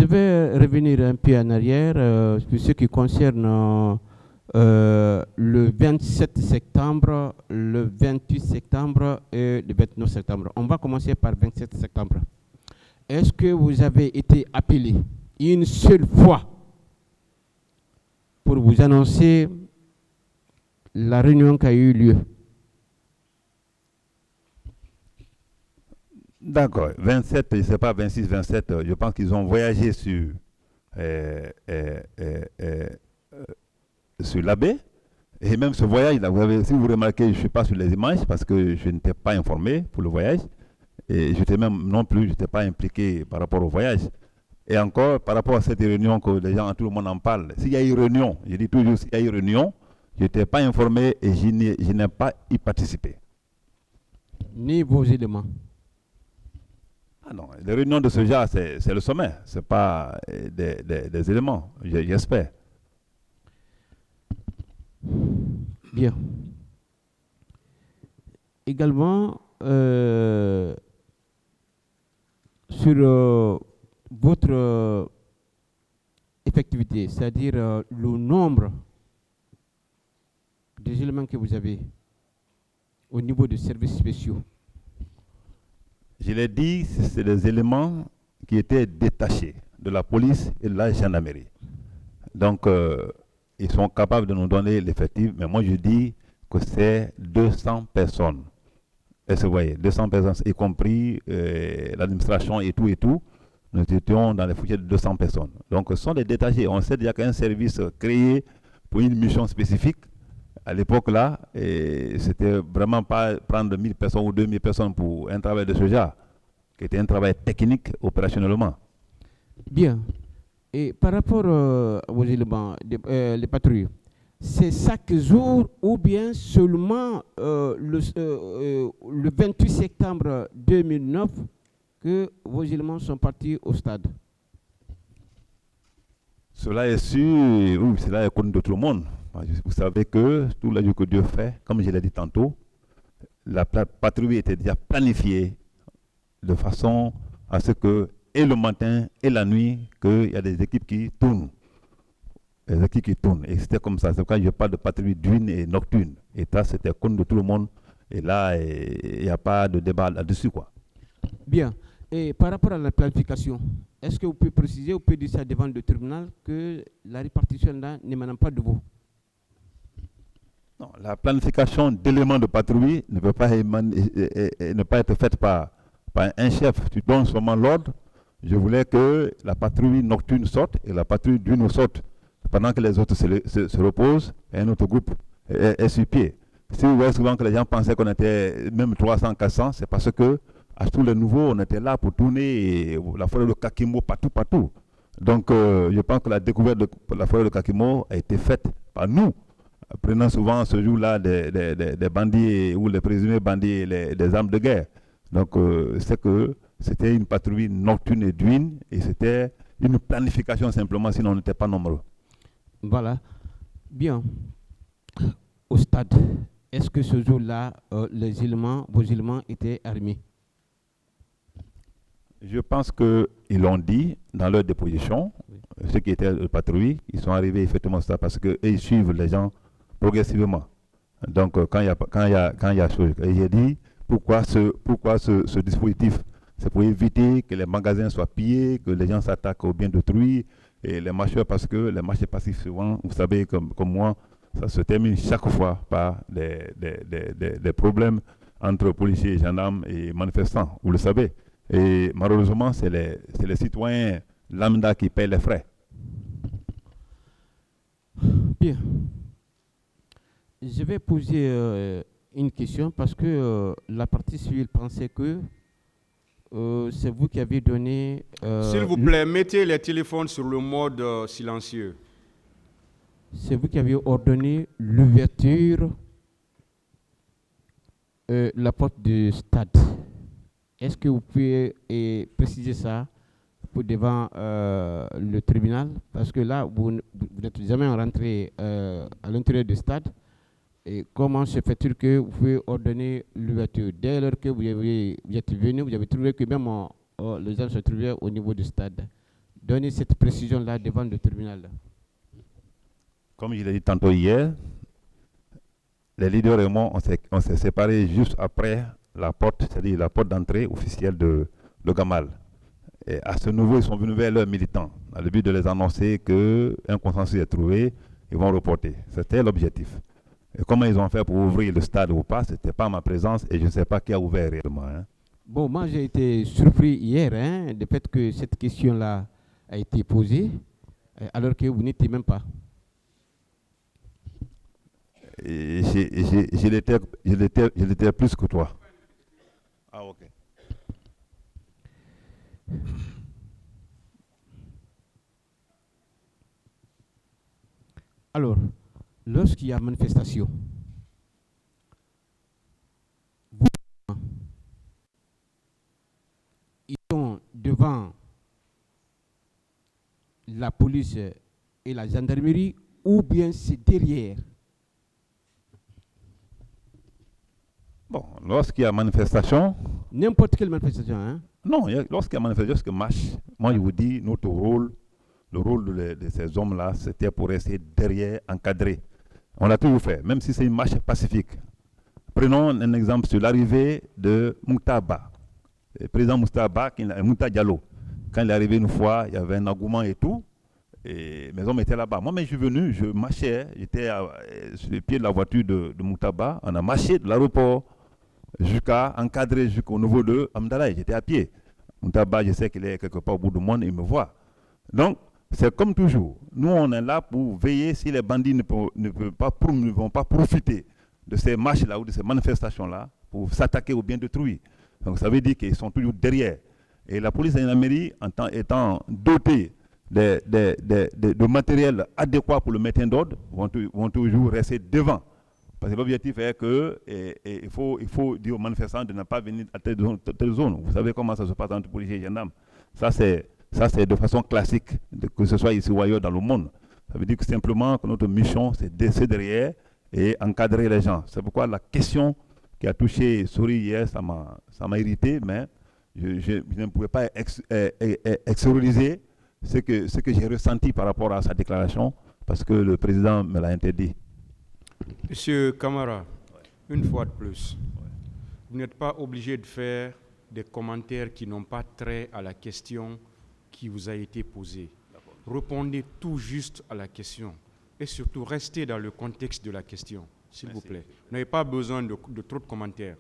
vais revenir un peu en arrière pour ce qui concerne le 27 septembre, le 28 septembre et le 29 septembre. On va commencer par 27 septembre. Est-ce que vous avez été appelé une seule fois pour vous annoncer la réunion qui a eu lieu? D'accord. 27, je ne sais pas, 26, 27, je pense qu'ils ont voyagé sur la baie. Et même ce voyage, là, si vous remarquez, je ne suis pas sur les images parce que je n'étais pas informé pour le voyage. Et je n'étais même non plus, je n'étais pas impliqué par rapport au voyage. Et encore, par rapport à cette réunion que les gens, tout le monde en parle, s'il y a eu réunion, je dis toujours, s'il y a eu réunion, je n'étais pas informé et je n'ai pas y participé. Ni vos éléments. Ah non, les réunions de ce genre, c'est le sommet, ce n'est pas des éléments, j'espère. Bien. Également, sur votre effectivité, c'est-à-dire le nombre des éléments que vous avez au niveau des services spéciaux. Je l'ai dit, c'est des éléments qui étaient détachés de la police et de la gendarmerie. Donc, ils sont capables de nous donner l'effectif, mais moi je dis que c'est 200 personnes. Est-ce que vous voyez, 200 personnes, y compris l'administration et tout, nous étions dans les fourchettes de 200 personnes. Donc, ce sont des détachés. On sait déjà qu'un service créé pour une mission spécifique, à l'époque là, c'était vraiment pas prendre 1000 personnes ou 2000 personnes pour un travail de ce genre, qui était un travail technique opérationnellement. Bien. Et par rapport aux éléments, les patrouilles, c'est chaque jour ou bien seulement le 28 septembre 2009 que vos éléments sont partis au stade? Cela est sûr, oui, cela est connu de tout le monde. Vous savez que tout l'ajout que Dieu fait, comme je l'ai dit tantôt, la patrouille était déjà planifiée de façon à ce que, et le matin et la nuit, qu'il y a des équipes qui tournent. Les équipes qui tournent. Et c'était comme ça. C'est pourquoi je parle de patrouille diurne et nocturne. Et ça, c'était connu de tout le monde. Et là, il n'y a pas de débat là-dessus, quoi. Bien. Et par rapport à la planification, est-ce que vous pouvez préciser, vous pouvez dire ça devant le tribunal, que la répartition là n'émane pas de vous? Non, la planification d'éléments de patrouille ne peut pas, ne pas être faite par un chef. Tu donnes seulement l'ordre. Je voulais que la patrouille nocturne sorte et la patrouille diurne sorte, pendant que les autres se reposent et un autre groupe est sur pied. Si vous voyez souvent que les gens pensaient qu'on était même 300, 400, c'est parce que à tous les nouveaux, on était là pour tourner la forêt de Kakimo partout. Donc, je pense que la découverte de la forêt de Kakimo a été faite par nous, prenant souvent ce jour-là des bandits ou les présumés bandits, des armes de guerre. Donc, c'est que c'était une patrouille nocturne et diurne et c'était une planification simplement, sinon on n'était pas nombreux. Voilà. Bien. Au stade, est-ce que ce jour-là, vos éléments étaient armés? Je pense qu'ils l'ont dit dans leur déposition, oui. Ceux qui étaient de patrouille, ils sont arrivés effectivement ça parce qu'ils suivent les gens progressivement. Donc quand il y a chose, et j'ai dit pourquoi ce dispositif, c'est pour éviter que les magasins soient pillés, que les gens s'attaquent aux biens d'autrui et les marcheurs, parce que les marchés passifs souvent, vous savez comme moi, ça se termine chaque fois par des problèmes entre policiers et gendarmes et manifestants, vous le savez. Et malheureusement, c'est les citoyens lambda qui payent les frais. Bien. Je vais poser une question parce que la partie civile pensait que c'est vous qui avez donné... S'il vous plaît, mettez les téléphones sur le mode silencieux. C'est vous qui avez ordonné l'ouverture la porte du stade. Est-ce que vous pouvez préciser ça devant le tribunal? Parce que là, vous n'êtes jamais rentré à l'intérieur du stade. Et comment se fait-il que vous pouvez ordonner l'ouverture? Dès lors que vous êtes venu, vous avez trouvé que même les gens se trouvaient au niveau du stade. donner cette précision-là devant le tribunal? Comme je l'ai dit tantôt hier, les leaders et moi, on s'est séparés juste après la porte, c'est-à-dire la porte d'entrée officielle de Gamal. Et à ce niveau, ils sont venus vers leurs militants, dans le but de les annoncer qu'un consensus est trouvé, ils vont reporter. C'était l'objectif. Et comment ils ont fait pour ouvrir le stade ou pas, ce n'était pas ma présence et je ne sais pas qui a ouvert réellement. Hein. Bon, moi j'ai été surpris hier du fait que cette question-là a été posée, alors que vous n'étiez même pas. Et je l'étais plus que toi. Ah, ok. Alors, lorsqu'il y a manifestation, ils sont devant la police et la gendarmerie, ou bien c'est derrière? Bon, lorsqu'il y a manifestation... N'importe quelle manifestation, hein? Non, lorsqu'il y a manifestation, lorsqu'il marche, moi je vous dis, notre rôle, le rôle de ces hommes-là, c'était pour rester derrière, encadré. On l'a toujours fait, même si c'est une marche pacifique. Prenons un exemple sur l'arrivée de Moutaba. Le président Moustaba, Mouta Diallo. Quand il est arrivé une fois, il y avait un engouement et tout. Et mes hommes étaient là-bas. Moi, mais je suis venu, je marchais, j'étais sur le pied de la voiture de Moutaba. On a marché de l'aéroport jusqu'à encadrer jusqu'au niveau de Amdalaï. J'étais à pied. Moutaba, je sais qu'il est quelque part au bout du monde, il me voit. Donc, c'est comme toujours. Nous, on est là pour veiller si les bandits ne vont pas profiter de ces marches-là ou de ces manifestations-là pour s'attaquer ou bien détruire. Donc, ça veut dire qu'ils sont toujours derrière. Et la police et la mairie, étant dotée de matériel adéquat pour le maintien d'ordre, vont toujours rester devant. Parce que l'objectif est que il faut dire aux manifestants de ne pas venir à telle zone. Vous savez comment ça se passe entre policiers et gendarmes. Ça, c'est de façon classique, que ce soit ici ou ailleurs dans le monde. Ça veut dire que simplement que notre mission, c'est d'être derrière et encadrer les gens. C'est pourquoi la question qui a touché Sori hier, ça m'a irrité, mais je ne pouvais pas extérioriser ce que j'ai ressenti par rapport à sa déclaration, parce que le président me l'a interdit. Monsieur Camara, une fois de plus, vous n'êtes pas obligé de faire des commentaires qui n'ont pas trait à la question qui vous a été posée. Répondez tout juste à la question et surtout restez dans le contexte de la question, s'il vous plaît. Vous n'avez pas besoin de trop de commentaires.